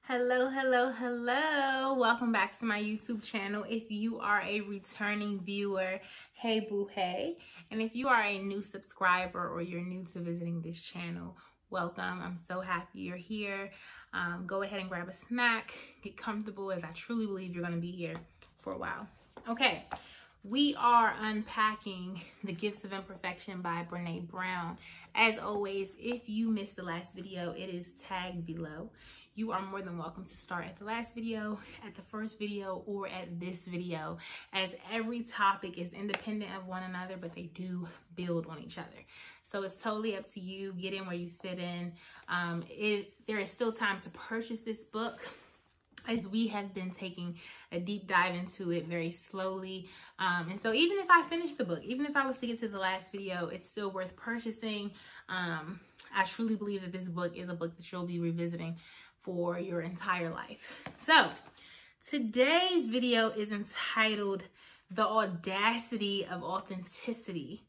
Hello, hello, hello. Welcome back to my YouTube channel. If you are a returning viewer, hey boo hey. And if you are a new subscriber or you're new to visiting this channel, welcome. I'm so happy you're here. Go ahead and grab a snack, get comfortable, as I truly believe you're going to be here for a while. Okay, we are unpacking The Gifts of Imperfection by Brené Brown. As always, if you missed the last video, it is tagged below. You are more than welcome to start at the last video, at the first video, or at this video, as every topic is independent of one another, but they do build on each other. So it's totally up to you. Get in where you fit in. There is still time to purchase this book, as we have been taking a deep dive into it very slowly. And so even if I finish the book, even if I was to get to the last video, it's still worth purchasing. I truly believe that this book is a book that you'll be revisiting for your entire life. So today's video is entitled The Audacity of Authenticity.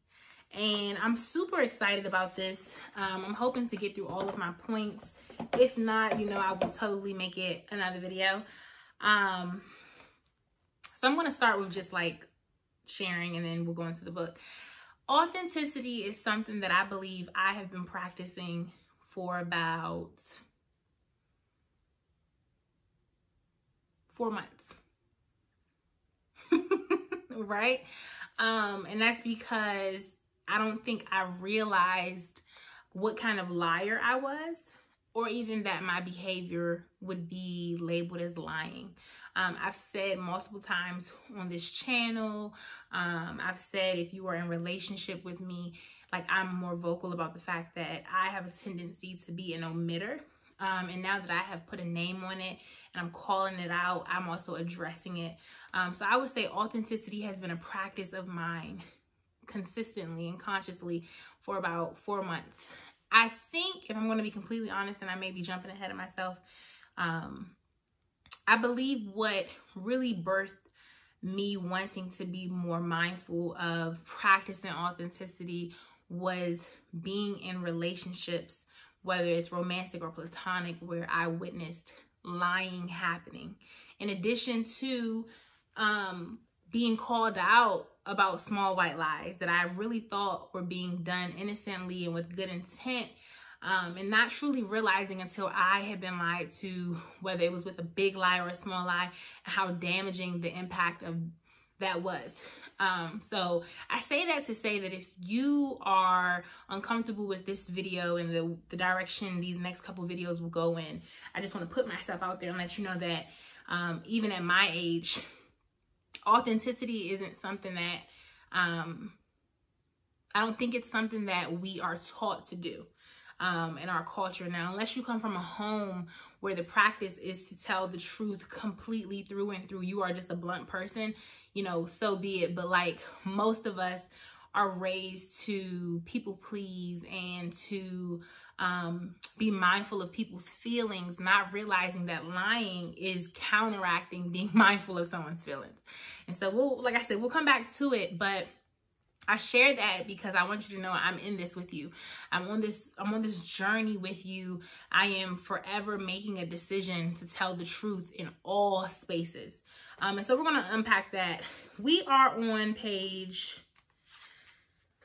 And I'm super excited about this. I'm hoping to get through all of my points. If not, you know, I will totally make it another video. So I'm going to start with just like sharing, and then we'll go into the book. Authenticity is something that I believe I have been practicing for about 4 months. Right? And that's because I don't think I realized what kind of liar I was, or even that my behavior would be labeled as lying. I've said multiple times on this channel, I've said if you are in relationship with me, like, I'm more vocal about the fact that I have a tendency to be an omitter. And now that I have put a name on it and I'm calling it out, I'm also addressing it. So I would say authenticity has been a practice of mine consistently and consciously for about 4 months. I think, if I'm going to be completely honest, and I may be jumping ahead of myself, I believe what really birthed me wanting to be more mindful of practicing authenticity was being in relationships, whether it's romantic or platonic, where I witnessed lying happening. In addition to being called out about small white lies that I really thought were being done innocently and with good intent, and not truly realizing until I had been lied to, whether it was with a big lie or a small lie, and how damaging the impact of that was. So I say that to say that if you are uncomfortable with this video and the direction these next couple videos will go in, I just want to put myself out there and let you know that even at my age, authenticity isn't something that I don't think it's something that we are taught to do in our culture. Now, unless you come from a home where the practice is to tell the truth completely through and through, you are just a blunt person, you know, so be it. But like, most of us are raised to people please and to be mindful of people's feelings, not realizing that lying is counteracting being mindful of someone's feelings. And so like I said, we'll come back to it, but I share that because I want you to know I'm in this with you. I'm on this journey with you. I am forever making a decision to tell the truth in all spaces. And so we're going to unpack that. We are on page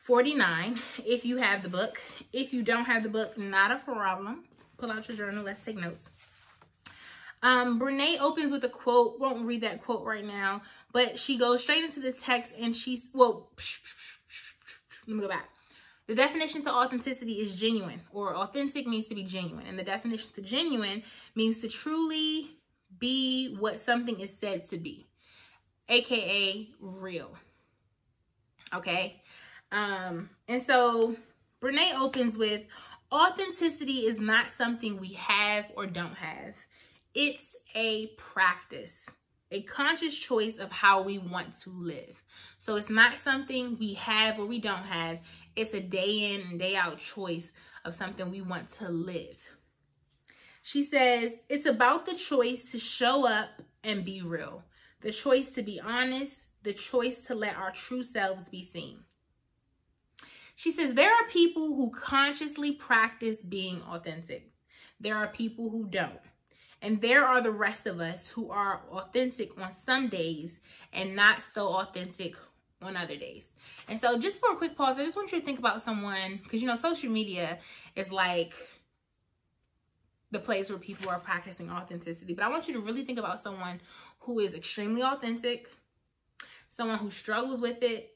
49 if you have the book. If you don't have the book, not a problem. Pull out your journal. Let's take notes. Brené opens with a quote. Won't read that quote right now, but she goes straight into the text, and she's, well, let me go back. The definition to authenticity is genuine, or authentic means to be genuine. And the definition to genuine means to truly be what something is said to be, aka real. Okay. And so Brené opens with, authenticity is not something we have or don't have. It's a practice, a conscious choice of how we want to live. So it's not something we have or we don't have. It's a day in and day out choice of something we want to live. She says, it's about the choice to show up and be real, the choice to be honest, the choice to let our true selves be seen. She says, there are people who consciously practice being authentic. There are people who don't. And there are the rest of us who are authentic on some days and not so authentic on other days. And so just for a quick pause, I just want you to think about someone, because, you know, social media is like the place where people are practicing authenticity. But I want you to really think about someone who is extremely authentic, someone who struggles with it,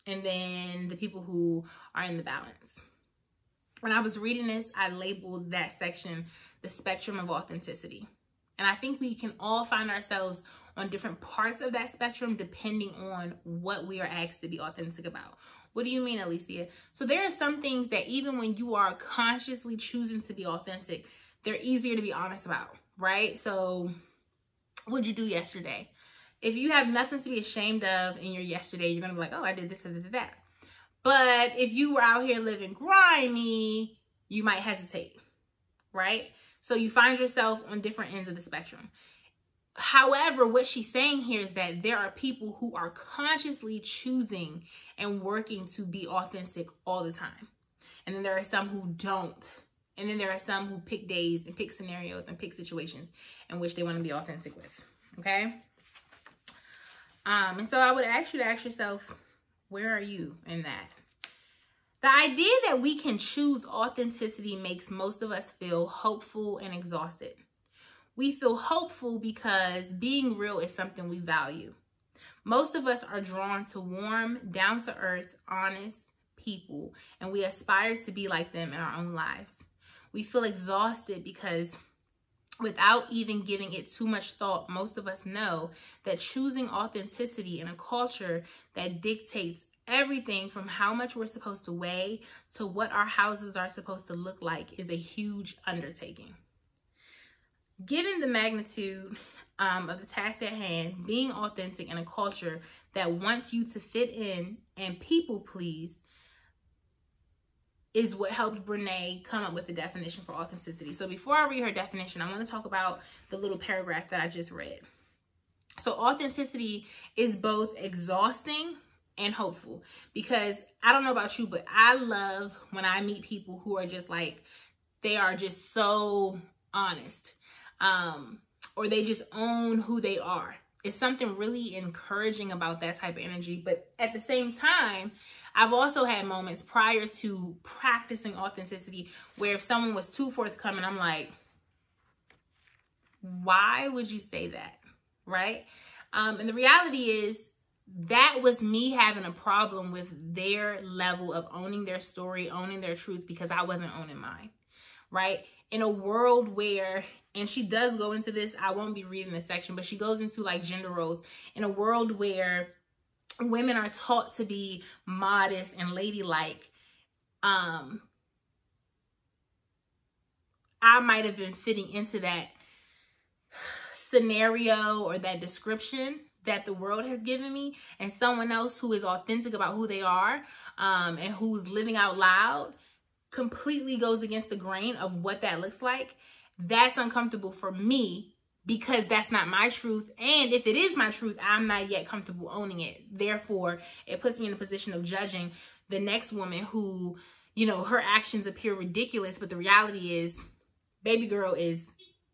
and then the people who are in the balance. When I was reading this, I labeled that section the spectrum of authenticity. And I think we can all find ourselves on different parts of that spectrum depending on what we are asked to be authentic about. What do you mean, Alicia? So there are some things that even when you are consciously choosing to be authentic, they're easier to be honest about, right? So what'd you do yesterday? If you have nothing to be ashamed of in your yesterday, you're going to be like, oh, I did this and that. But if you were out here living grimy, you might hesitate, right? So you find yourself on different ends of the spectrum. However, what she's saying here is that there are people who are consciously choosing and working to be authentic all the time. And then there are some who don't. And then there are some who pick days and pick scenarios and pick situations in which they want to be authentic with. Okay? And so I would ask you to ask yourself, where are you in that? The idea that we can choose authenticity makes most of us feel hopeful and exhausted. We feel hopeful because being real is something we value. Most of us are drawn to warm, down-to-earth, honest people, and we aspire to be like them in our own lives. We feel exhausted because without even giving it too much thought, most of us know that choosing authenticity in a culture that dictates everything from how much we're supposed to weigh to what our houses are supposed to look like is a huge undertaking. Given the magnitude of the task at hand, being authentic in a culture that wants you to fit in and people please is what helped Brene come up with the definition for authenticity. So before I read her definition, I want to talk about the little paragraph that I just read. So authenticity is both exhausting and hopeful, because I don't know about you, but I love when I meet people who are just like, they are just so honest, or they just own who they are. It's something really encouraging about that type of energy. But at the same time, I've also had moments prior to practicing authenticity where if someone was too forthcoming, I'm like, why would you say that? Right? And the reality is that was me having a problem with their level of owning their story, owning their truth, because I wasn't owning mine. Right? In a world where, and she does go into this, I won't be reading this section, but she goes into like gender roles. In a world where women are taught to be modest and ladylike, I might have been fitting into that scenario or that description that the world has given me, and someone else who is authentic about who they are and who's living out loud completely goes against the grain of what that looks like. That's uncomfortable for me because that's not my truth. And if it is my truth, I'm not yet comfortable owning it. Therefore, it puts me in a position of judging the next woman who, you know, her actions appear ridiculous, but the reality is baby girl is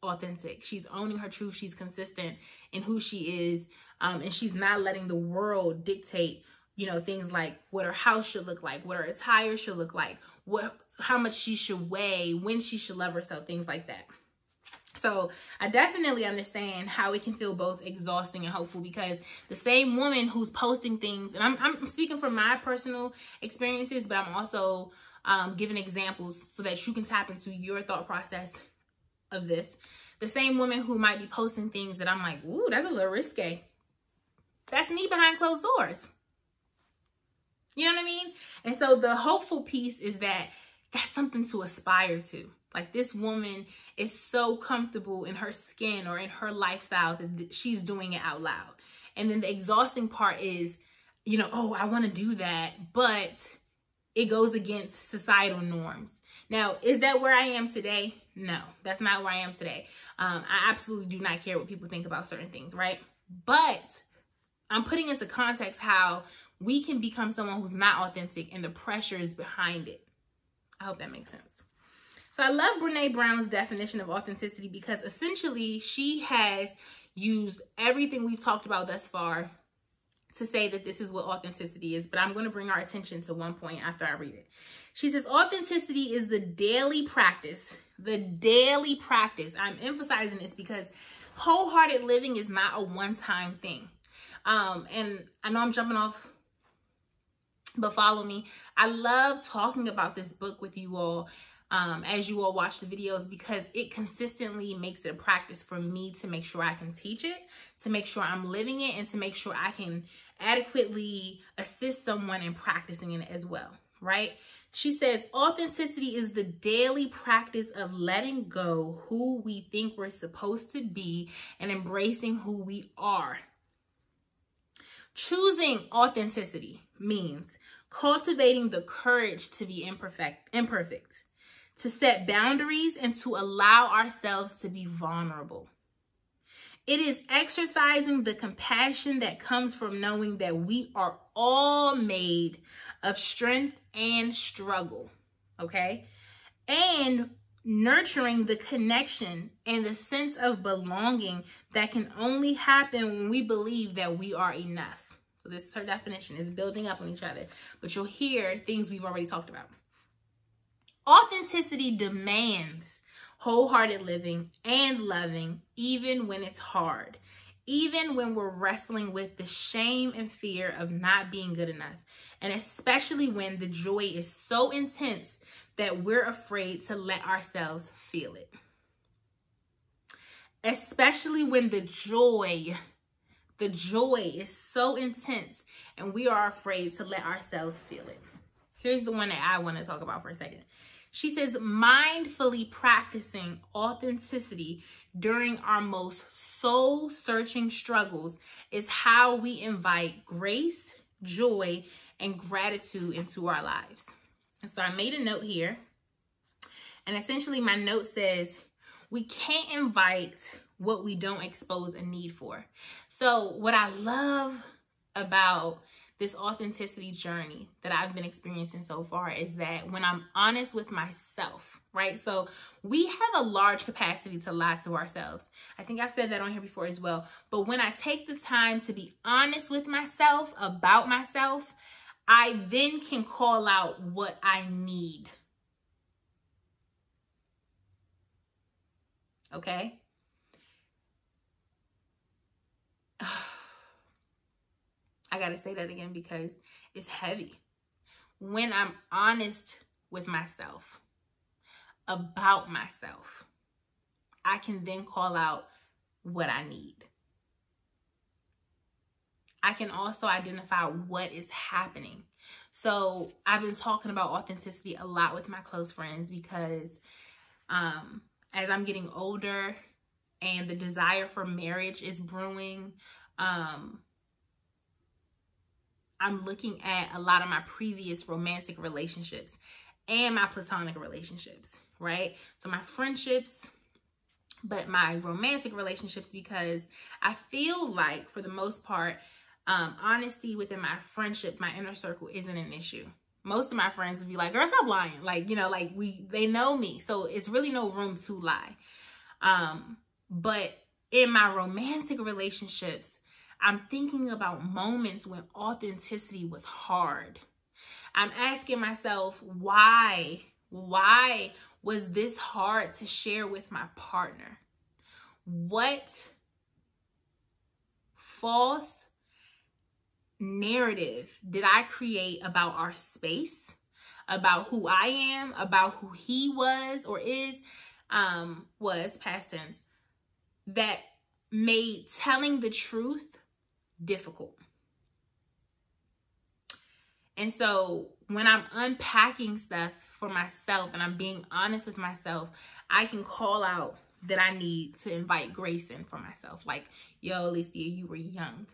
authentic. She's owning her truth. She's consistent in who she is. And she's not letting the world dictate, you know, things like what her house should look like, what her attire should look like, how much she should weigh, when she should love herself, things like that. So I definitely understand how it can feel both exhausting and hopeful, because the same woman who's posting things, and I'm speaking from my personal experiences, but I'm also giving examples so that you can tap into your thought process of this. The same woman who might be posting things that I'm like, ooh, that's a little risque. That's me behind closed doors. You know what I mean? And so the hopeful piece is that that's something to aspire to. Like, this woman is so comfortable in her skin or in her lifestyle that she's doing it out loud. And then the exhausting part is, you know, oh, I want to do that, but it goes against societal norms. Now, is that where I am today? No, that's not where I am today. I absolutely do not care what people think about certain things, right? But I'm putting into context how we can become someone who's not authentic and the pressures behind it. I hope that makes sense. So I love Brene Brown's definition of authenticity because essentially she has used everything we've talked about thus far to say that this is what authenticity is. But I'm going to bring our attention to one point after I read it. She says, authenticity is the daily practice. The daily practice. I'm emphasizing this because wholehearted living is not a one-time thing. And I know I'm jumping off, but follow me. I love talking about this book with you all as you all watch the videos, because it consistently makes it a practice for me to make sure I can teach it, to make sure I'm living it, and to make sure I can adequately assist someone in practicing it as well, right? She says, authenticity is the daily practice of letting go who we think we're supposed to be and embracing who we are. Choosing authenticity means cultivating the courage to be imperfect, to set boundaries, and to allow ourselves to be vulnerable. It is exercising the compassion that comes from knowing that we are all made of strength and struggle, okay? And nurturing the connection and the sense of belonging that can only happen when we believe that we are enough. So this is her definition, is building up on each other. But you'll hear things we've already talked about. Authenticity demands wholehearted living and loving, even when it's hard, even when we're wrestling with the shame and fear of not being good enough, and especially when the joy is so intense that we're afraid to let ourselves feel it. Especially when the joy is so intense and we are afraid to let ourselves feel it. Here's the one that I want to talk about for a second. She says, mindfully practicing authenticity during our most soul-searching struggles is how we invite grace, joy, and gratitude into our lives. And so I made a note here. And essentially my note says, we can't invite what we don't expose a need for. So what I love about this authenticity journey that I've been experiencing so far is that when I'm honest with myself, right? So we have a large capacity to lie to ourselves. I think I've said that on here before as well. But when I take the time to be honest with myself about myself, I then can call out what I need. Okay? I gotta say that again because it's heavy. When I'm honest with myself about myself, I can then call out what I need. I can also identify what is happening. So I've been talking about authenticity a lot with my close friends because as I'm getting older and the desire for marriage is brewing, I'm looking at a lot of my previous romantic relationships and my platonic relationships, right? So my friendships, but my romantic relationships, because I feel like for the most part, honesty within my friendship, my inner circle isn't an issue. Most of my friends would be like, girl, stop lying. Like, you know, like they know me. So it's really no room to lie. But in my romantic relationships, I'm thinking about moments when authenticity was hard. I'm asking myself, why was this hard to share with my partner? What false narrative did I create about our space, about who I am, about who he was or is, was past tense, that made telling the truth difficult? And so when I'm unpacking stuff for myself and I'm being honest with myself, I can call out that I need to invite grace in for myself. Like, yo, Alicia, you were young.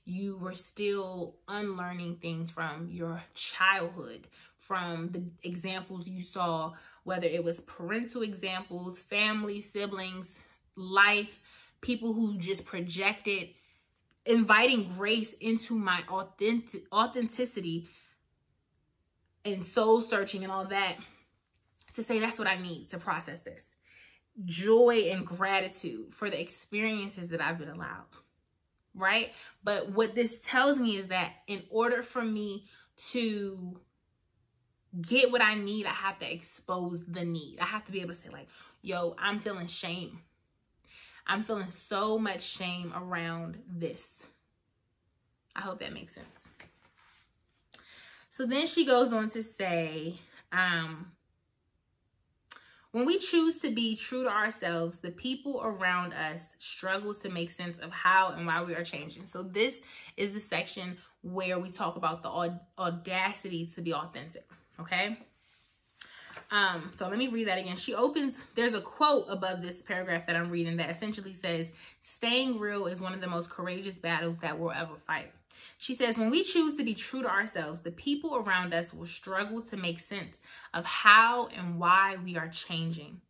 You were still unlearning things from your childhood, from the examples you saw, whether it was parental examples, family, siblings, life, people who just projected. Inviting grace into my authenticity and soul searching and all that to say that's what I need to process this. Joy and gratitude for the experiences that I've been allowed, right? But what this tells me is that in order for me to get what I need, I have to expose the need. I have to be able to say like, yo, I'm feeling shame. I'm feeling so much shame around this. I hope that makes sense. So then she goes on to say, when we choose to be true to ourselves, the people around us struggle to make sense of how and why we are changing. So this is the section where we talk about the audacity to be authentic, okay? So let me read that again. She opens, there's a quote above this paragraph that I'm reading that essentially says, staying real is one of the most courageous battles that we'll ever fight. She says, when we choose to be true to ourselves, the people around us will struggle to make sense of how and why we are changing.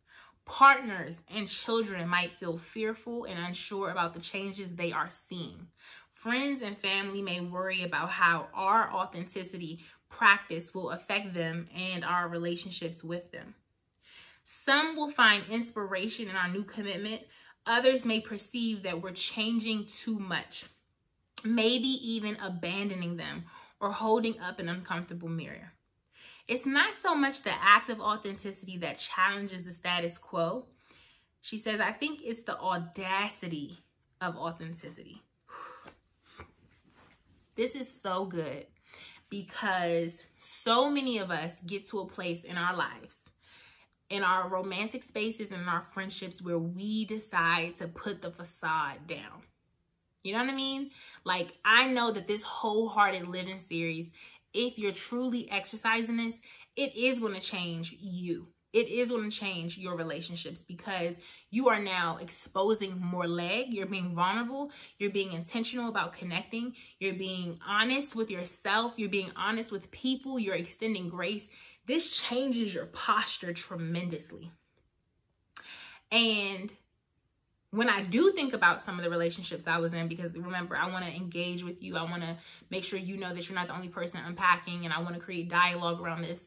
Partners and children might feel fearful and unsure about the changes they are seeing. Friends and family may worry about how our authenticity practice will affect them and our relationships with them. Some will find inspiration in our new commitment. Others may perceive that we're changing too much, maybe even abandoning them or holding up an uncomfortable mirror. It's not so much the act of authenticity that challenges the status quo. She says, I think it's the audacity of authenticity. This is so good because so many of us get to a place in our lives, in our romantic spaces and in our friendships where we decide to put the facade down. You know what I mean? Like, I know that this Wholehearted Living series, if you're truly exercising this, it is going to change you. It is going to change your relationships because you are now exposing more leg. You're being vulnerable. You're being intentional about connecting. You're being honest with yourself. You're being honest with people. You're extending grace. This changes your posture tremendously. And when I do think about some of the relationships I was in, because remember, I want to engage with you. I want to make sure you know that you're not the only person unpacking, and I want to create dialogue around this.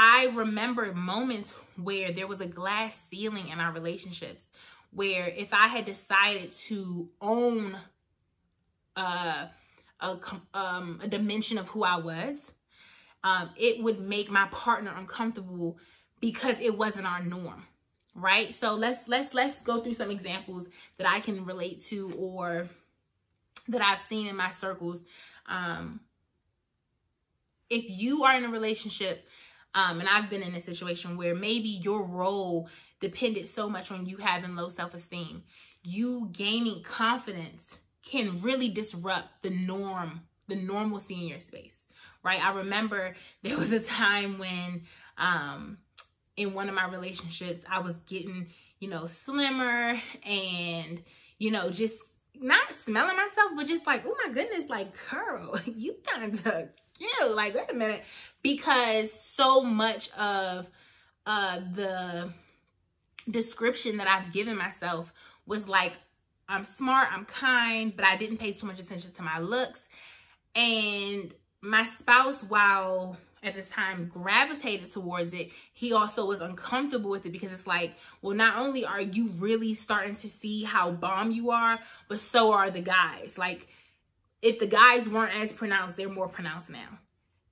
I remember moments where there was a glass ceiling in our relationships, where if I had decided to own a dimension of who I was, it would make my partner uncomfortable because it wasn't our norm. Right? So let's go through some examples that I can relate to or that I've seen in my circles. If you are in a relationship, and I've been in a situation where maybe your role depended so much on you having low self-esteem, you gaining confidence can really disrupt the normalcy in your space, right? I remember there was a time when, in one of my relationships, I was getting, slimmer and, just not smelling myself, but just like, oh my goodness, like, girl, you kind of cute. Like, wait a minute. Because so much of the description that I've given myself was like, I'm smart, I'm kind, but I didn't pay too much attention to my looks. And my spouse, while at the time gravitated towards it, he also was uncomfortable with it because it's like, well, not only are you really starting to see how bomb you are, but so are the guys. Like, if the guys weren't as pronounced, they're more pronounced now.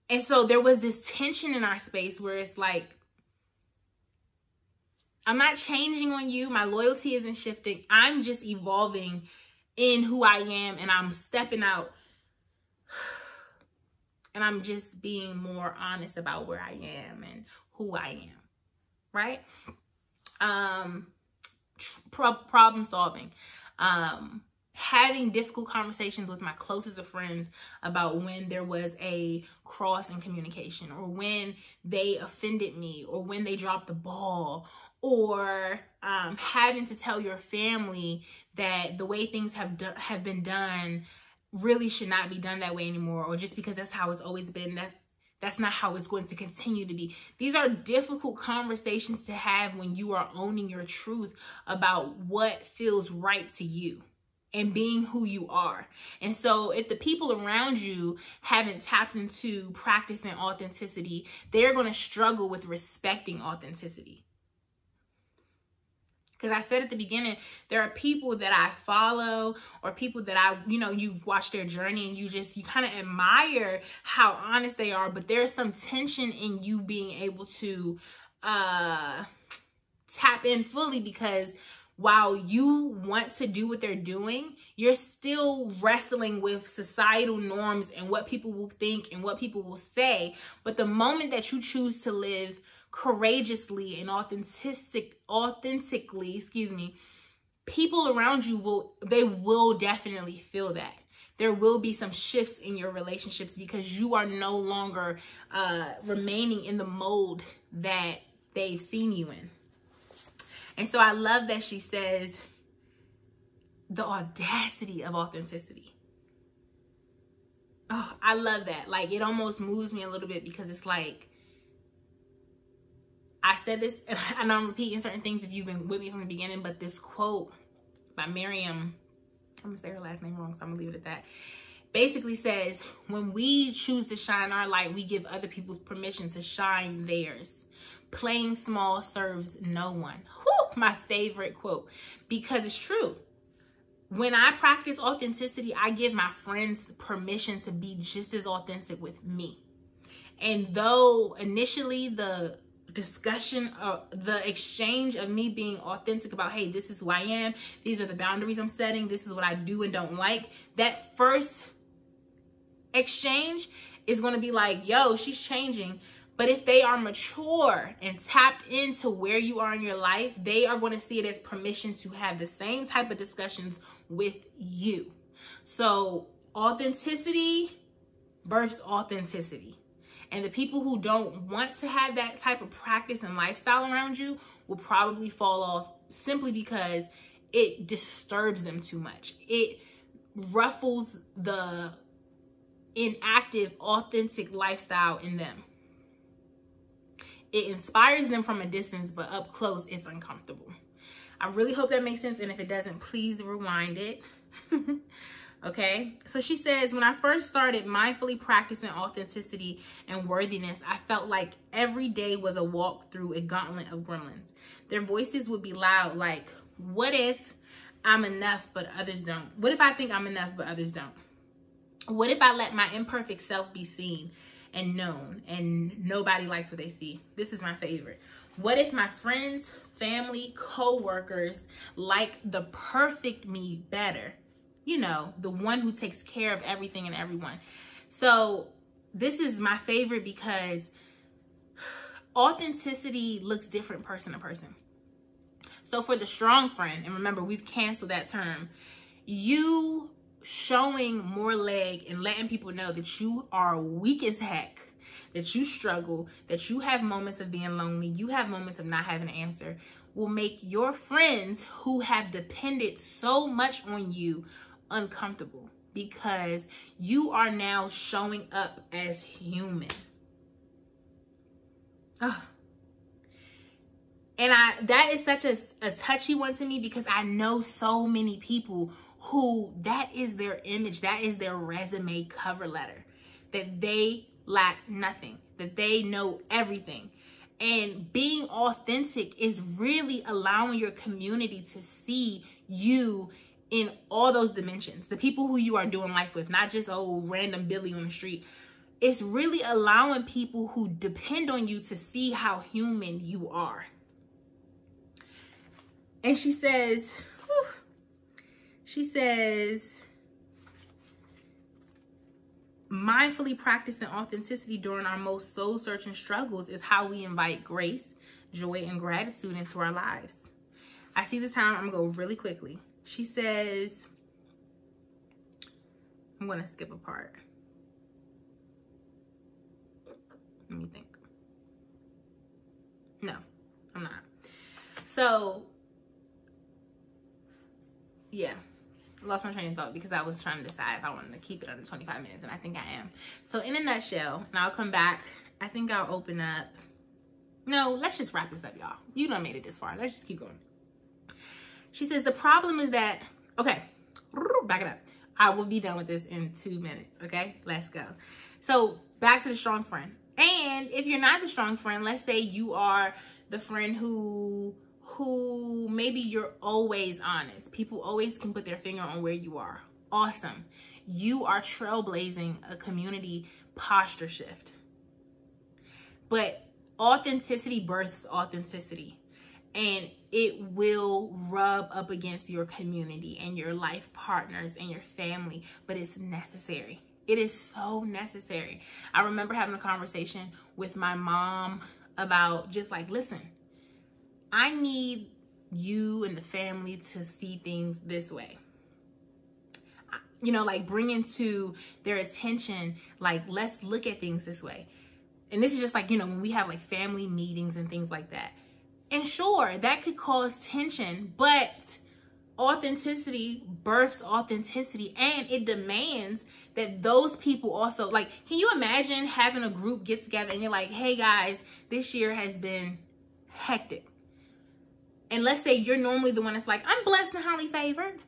And so there was this tension in our space where it's like, I'm not changing on you. My loyalty isn't shifting. I'm just evolving in who I am, and I'm stepping out. And I'm just being more honest about where I am and who I am, right? Problem solving. Having difficult conversations with my closest of friends about when there was a cross in communication, or when they offended me, or when they dropped the ball, or having to tell your family that the way things have been done really should not be done that way anymore, or just because that's how it's always been, that's not how it's going to continue to be. These are difficult conversations to have when you are owning your truth about what feels right to you. and being who you are. And so if the people around you haven't tapped into practicing authenticity, they're going to struggle with respecting authenticity. Because I said at the beginning, there are people that I follow or people that you watch their journey and you kind of admire how honest they are. But there's some tension in you being able to tap in fully, because while you want to do what they're doing, you're still wrestling with societal norms and what people will think and what people will say. But the moment that you choose to live courageously and authentically, people around you will definitely feel that. There will be some shifts in your relationships because you are no longer remaining in the mold that they've seen you in. And so I love that she says the audacity of authenticity. Oh, I love that. Like, it almost moves me a little bit, because it's like, I said this, and I'm repeating certain things if you've been with me from the beginning, but this quote by Miriam, I'm going to say her last name wrong, so I'm going to leave it at that, basically says, when we choose to shine our light, we give other people's permission to shine theirs. Playing small serves no one. Whew, my favorite quote, because it's true. When I practice authenticity, I give my friends permission to be just as authentic with me. And though initially the discussion, the exchange of me being authentic about, hey, this is who I am, these are the boundaries I'm setting, this is what I do and don't like, that first exchange is going to be like, yo, she's changing. But if they are mature and tapped into where you are in your life, they are going to see it as permission to have the same type of discussions with you. So authenticity births authenticity. And the people who don't want to have that type of practice and lifestyle around you will probably fall off simply because it disturbs them too much. It ruffles the inactive, authentic lifestyle in them. It inspires them from a distance, but up close, it's uncomfortable. I really hope that makes sense. And if it doesn't, please rewind it. Okay, so she says, when I first started mindfully practicing authenticity and worthiness, I felt like every day was a walk through a gauntlet of gremlins. Their voices would be loud, like, what if I'm enough but others don't? What if I think I'm enough but others don't? What if I let my imperfect self be seen and known and nobody likes what they see? This is my favorite. What if my friends, family, co-workers like the perfect me better? You know, the one who takes care of everything and everyone. So this is my favorite because authenticity looks different person to person. So for the strong friend, and remember, we've canceled that term, you showing more leg and letting people know that you are weak as heck, that you struggle, that you have moments of being lonely, you have moments of not having an answer, will make your friends who have depended so much on you uncomfortable, because you are now showing up as human. Oh. And that is such a touchy one to me, because I know so many people who that is their image, that is their resume cover letter, that they lack nothing, that they know everything. And being authentic is really allowing your community to see you in all those dimensions. The people who you are doing life with, not just random Billy on the street. It's really allowing people who depend on you to see how human you are. And she says, mindfully practicing authenticity during our most soul-searching struggles is how we invite grace, joy, and gratitude into our lives. I see the time. I'm going to go really quickly. She says, I'm going to skip a part. Let me think. No, I'm not. So, yeah. I lost my train of thought because I was trying to decide if I wanted to keep it under 25 minutes, and I think I am. So, in a nutshell, and I'll come back. I think I'll open up. No, let's just wrap this up, y'all. You done made it this far. Let's just keep going. She says, the problem is that, okay, Back it up. I will be done with this in 2 minutes. Okay, let's go. So back to the strong friend. And if you're not the strong friend, let's say you are the friend who maybe you're always honest. People always can put their finger on where you are. Awesome. You are trailblazing a community posture shift. But authenticity births authenticity. And it will rub up against your community and your life partners and your family. But it's necessary. It is so necessary. I remember having a conversation with my mom about just like, listen, I need you and the family to see things this way. You know, like bringing to their attention, like, let's look at things this way. And this is just like, you know, when we have like family meetings and things like that. And sure, that could cause tension, but authenticity births authenticity, and it demands that those people also, like, can you imagine having a group get together and you're like, hey guys, this year has been hectic. And let's say you're normally the one that's like, I'm blessed and highly favored.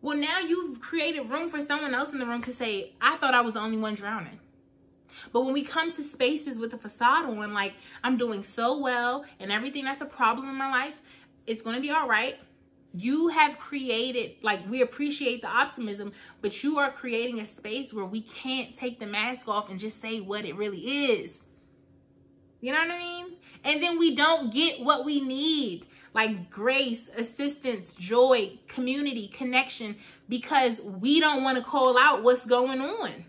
Well, now you've created room for someone else in the room to say, I thought I was the only one drowning. But when we come to spaces with a facade on, like, I'm doing so well and everything that's a problem in my life, it's going to be all right. You have created, like, we appreciate the optimism, but you are creating a space where we can't take the mask off and just say what it really is. You know what I mean? And then we don't get what we need, like grace, assistance, joy, community, connection, because we don't want to call out what's going on.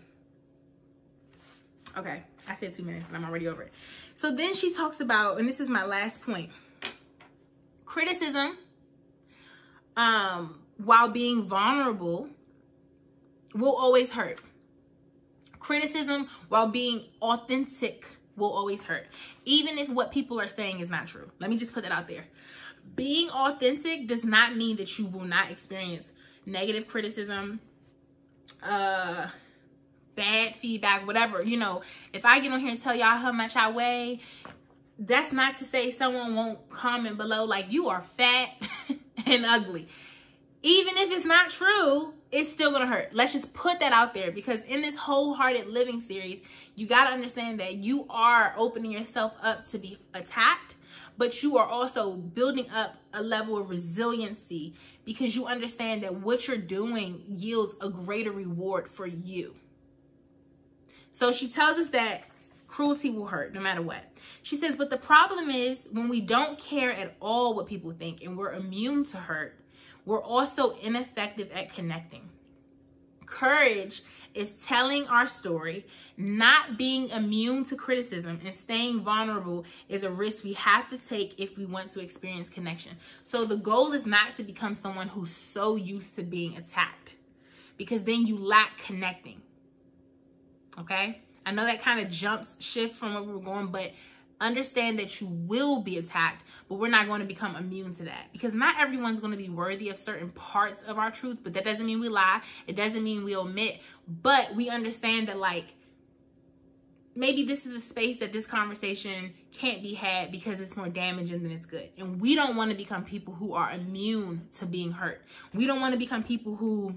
Okay, I said 2 minutes and I'm already over it. So then she talks about, and this is my last point, criticism, while being vulnerable, will always hurt. Criticism while being authentic will always hurt, even if what people are saying is not true. Let me just put that out there. Being authentic does not mean that you will not experience negative criticism, bad feedback, whatever. You know, if I get on here and tell y'all how much I weigh, that's not to say someone won't comment below like, you are fat and ugly. Even if it's not true, it's still gonna hurt. Let's just put that out there, because in this wholehearted living series, you gotta understand that you are opening yourself up to be attacked, but you are also building up a level of resiliency, because you understand that what you're doing yields a greater reward for you. So she tells us that cruelty will hurt no matter what. She says, but the problem is when we don't care at all what people think and we're immune to hurt, we're also ineffective at connecting. Courage is telling our story. Not being immune to criticism and staying vulnerable is a risk we have to take if we want to experience connection. So the goal is not to become someone who's so used to being attacked, because then you lack connecting. Okay? I know that kind of shift from where we were going, but understand that you will be attacked, but we're not going to become immune to that, because not everyone's going to be worthy of certain parts of our truth. But that doesn't mean we lie. It doesn't mean we omit, but we understand that, like, maybe this is a space that this conversation can't be had because it's more damaging than it's good. And we don't want to become people who are immune to being hurt. We don't want to become people who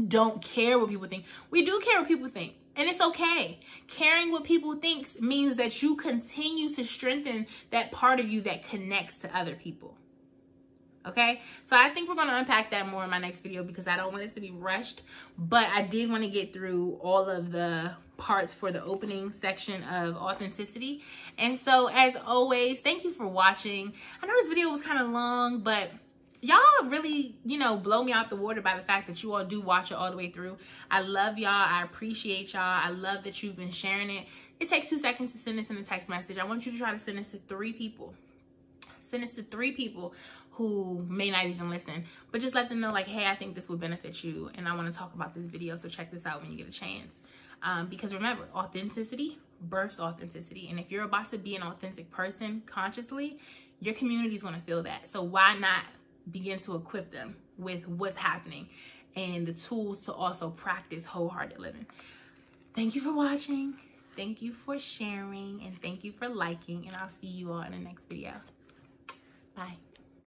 don't care what people think. We do care what people think. And it's okay. Caring what people think means that you continue to strengthen that part of you that connects to other people. Okay? So I think we're going to unpack that more in my next video, because I don't want it to be rushed. But I did want to get through all of the parts for the opening section of authenticity. And so, as always, thank you for watching. I know this video was kind of long, but y'all really, you know, blow me out the water by the fact that you all do watch it all the way through. I love y'all. I appreciate y'all. I love that you've been sharing it. It takes 2 seconds to send this in a text message. I want you to try to send this to 3 people. Send this to 3 people who may not even listen, but just let them know, like, hey, I think this would benefit you, and I want to talk about this video, so check this out when you get a chance. Because remember, authenticity births authenticity. And if you're about to be an authentic person consciously, your community is going to feel that. So why not begin to equip them with what's happening and the tools to also practice wholehearted living. Thank you for watching. Thank you for sharing. And thank you for liking. And I'll see you all in the next video. Bye.